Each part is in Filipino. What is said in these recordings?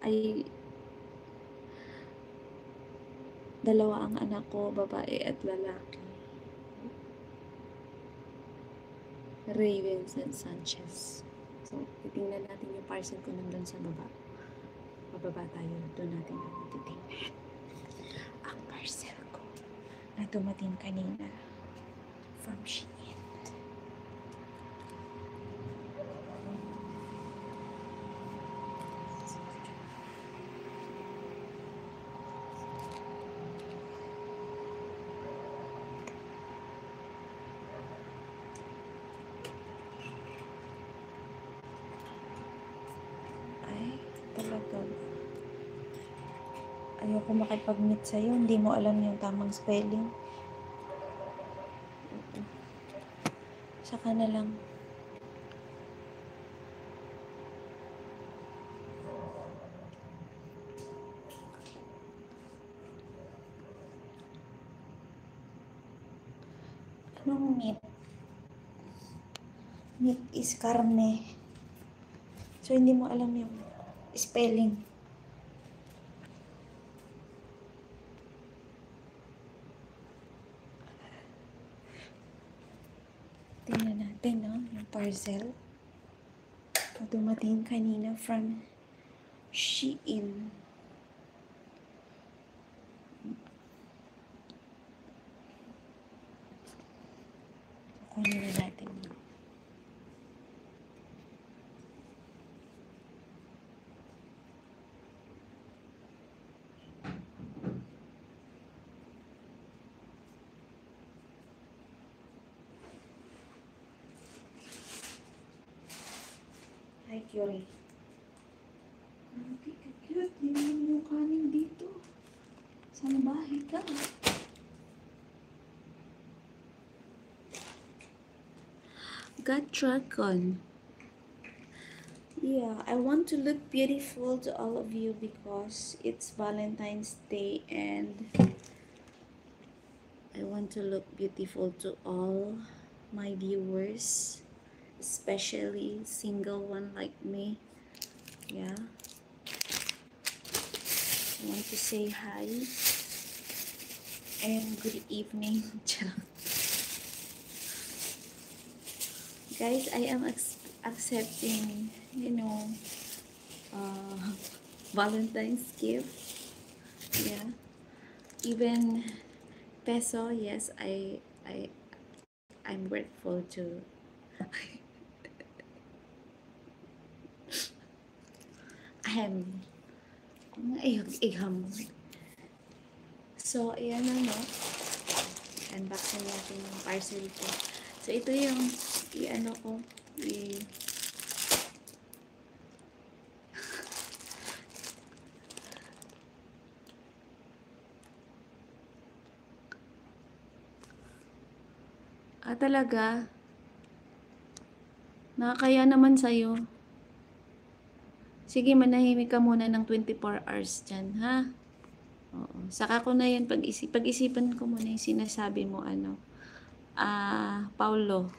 ay dalawa ang anak ko, babae at lalaki. Ravens and Sanchez. So, titingnan natin yung parcel ko nandun sa baba. Pababa tayo, doon natin titingnan ang parcel ko na dumating kanina from Shein. Ay, talaga. Ayoko makipag-meet sa'yo. Hindi mo alam yung tamang spelling. Saka na lang. Anong meat? Meat is karne. So, hindi mo alam yung spelling. Tingnan natin, no? Yung parcel. Dumating kanina from Shein. Kunin na natin. Hi, Curie. Okay, cute. Hindi mo yung kanin dito. Sana bahay ka. God Dragon. Yeah, I want to look beautiful to all of you because it's Valentine's Day and I want to look beautiful to all my viewers, especially single one like me. Yeah. I want to say hi and good evening. Guys, I am accepting, Valentine's gift. Yeah. Even peso, yes, I'm grateful to. So, ayan na, no? Unboxing natin yung parcel ko. So, ito yung i-ano ko, talaga? Nakakaya naman sa'yo. Sige, manahimik ka muna ng 24 hours dyan, ha? Oo. Saka ko na yan, pag-isipan ko muna yung sinasabi mo, Paulo.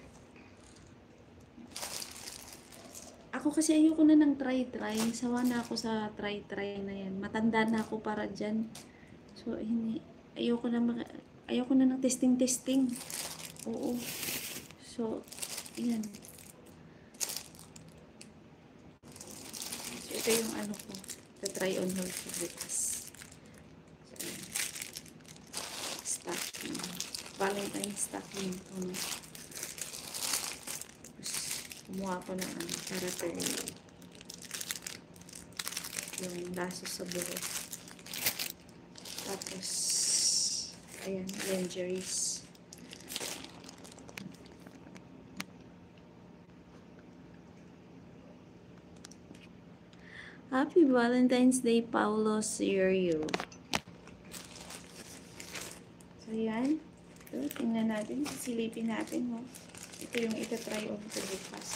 Ako kasi ayoko na ng try-try. Sawa na ako sa try-try na yan. Matanda na ako para dyan. So, hindi. Ayoko na ng testing-testing. Oo. So, yan. So, ito yung ano ko. The try on hold ko bukas. So, yan. Stocking. Valentine stocking ito, no? Tapos, kumuha ko ng para yung laso sa buhok. Tapos, ayan, lingeries. Happy Valentine's Day, Paulo Sirio. So, yan. Ito, tingnan natin. Silipin natin, no? Ito yung ita-try on ko bukas.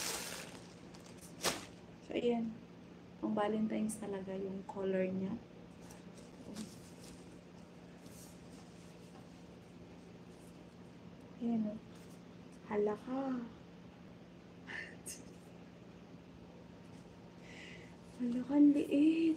So, ayan. Ang Valentine's talaga yung color niya. Ayan, no? Hala ka. Hala ka, liit.